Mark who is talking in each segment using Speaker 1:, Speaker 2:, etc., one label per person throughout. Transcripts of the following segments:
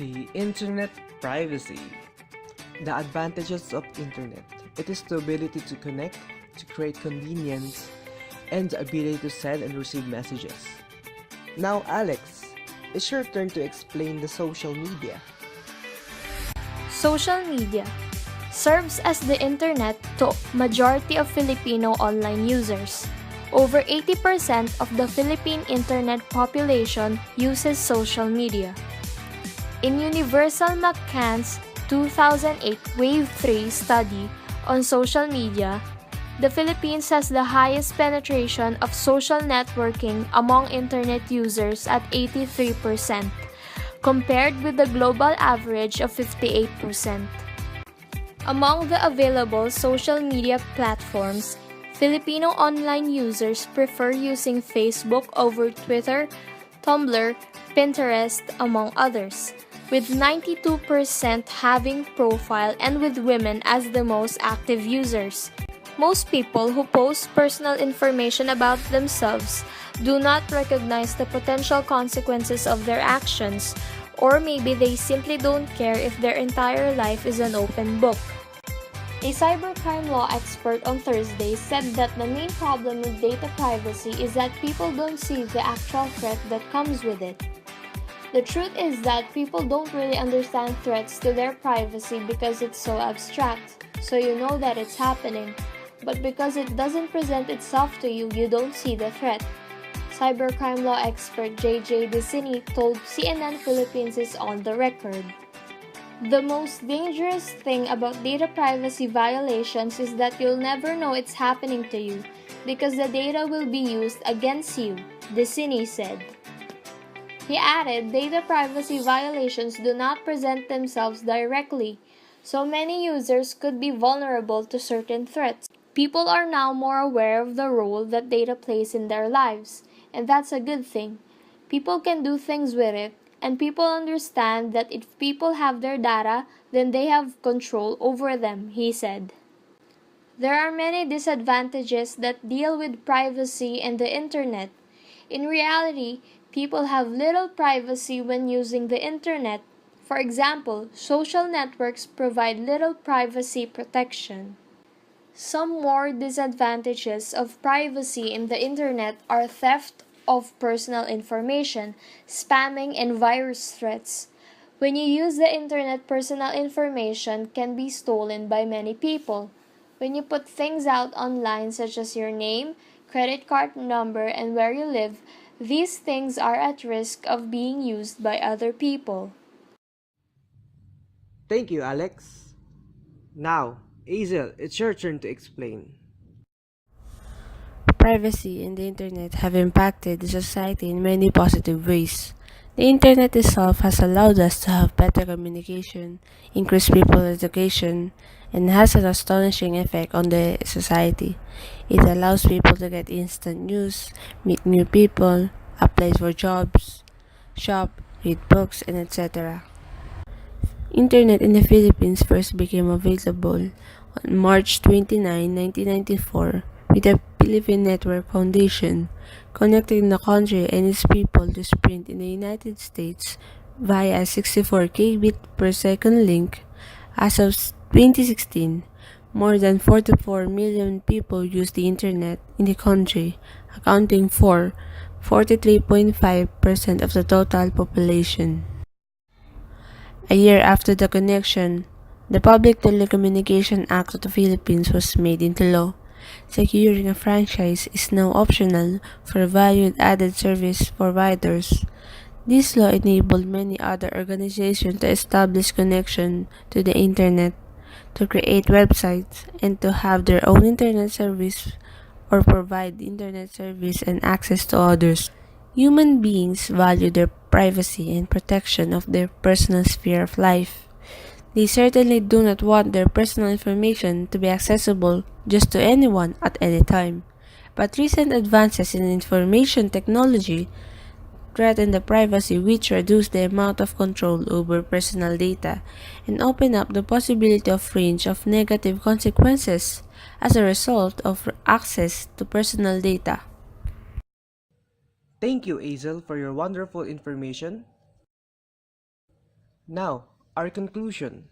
Speaker 1: The internet privacy. The advantages of internet. It is the ability to connect, to create convenience, and the ability to send and receive messages. Now Alex, it's your turn to explain the social media.
Speaker 2: Social media serves as the internet to majority of Filipino online users. Over 80% of the Philippine internet population uses social media. In Universal McCann's 2008 Wave 3 study on social media, the Philippines has the highest penetration of social networking among internet users at 83%, compared with the global average of 58%. Among the available social media platforms, Filipino online users prefer using Facebook over Twitter, Tumblr, Pinterest, among others, with 92% having profile and with women as the most active users. Most people who post personal information about themselves do not recognize the potential consequences of their actions, or maybe they simply don't care if their entire life is an open book. A cybercrime law expert on Thursday said that the main problem with data privacy is that people don't see the actual threat that comes with it. The truth is that people don't really understand threats to their privacy because it's so abstract, so you know that it's happening, but because it doesn't present itself to you, you don't see the threat. Cybercrime law expert JJ Decini told CNN Philippines is on the record. The most dangerous thing about data privacy violations is that you'll never know it's happening to you because the data will be used against you, Decini said. He added, data privacy violations do not present themselves directly, so many users could be vulnerable to certain threats. People are now more aware of the role that data plays in their lives, and that's a good thing. People can do things with it, and people understand that if people have their data, then they have control over them, he said. There are many disadvantages that deal with privacy and the internet. In reality, people have little privacy when using the internet. For example, social networks provide little privacy protection. Some more disadvantages of privacy in the internet are theft of personal information, spamming, and virus threats. When you use the internet, personal information can be stolen by many people. When you put things out online such as your name, credit card number, and where you live, these things are at risk of being used by other people.
Speaker 1: Thank you, Alex. Now, Azel, it's your turn to explain.
Speaker 3: Privacy and the internet have impacted the society in many positive ways. The internet itself has allowed us to have better communication, increased people's education, and has an astonishing effect on the society. It allows people to get instant news, meet new people, apply for jobs, shop, read books, and etc. Internet in the Philippines first became available on March 29, 1994 with the Philippine Network Foundation, connecting the country and its people to Sprint in the United States via a 64 kbit per second link. As of 2016, more than 44 million people use the internet in the country, accounting for 43.5% of the total population. A year after the connection, the Public Telecommunication Act of the Philippines was made into law. Securing a franchise is now optional for value-added service providers. This law enabled many other organizations to establish connection to the internet, to create websites, and to have their own internet service or provide internet service and access to others. Human beings value their privacy and protection of their personal sphere of life. They certainly do not want their personal information to be accessible just to anyone at any time. But recent advances in information technology threaten the privacy, which reduce the amount of control over personal data and open up the possibility of range of negative consequences as a result of access to personal data.
Speaker 1: Thank you, Azel, for your wonderful information. Now, our conclusion.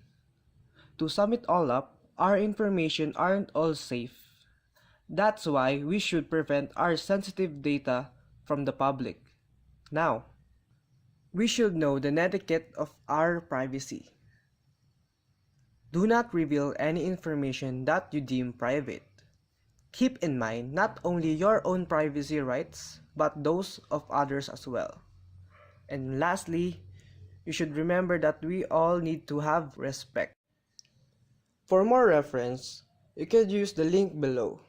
Speaker 1: To sum it all up, our information aren't all safe. That's why we should prevent our sensitive data from the public. Now, we should know the etiquette of our privacy. Do not reveal any information that you deem private. Keep in mind not only your own privacy rights, but those of others as well. And lastly, you should remember that we all need to have respect. For more reference, you could use the link below.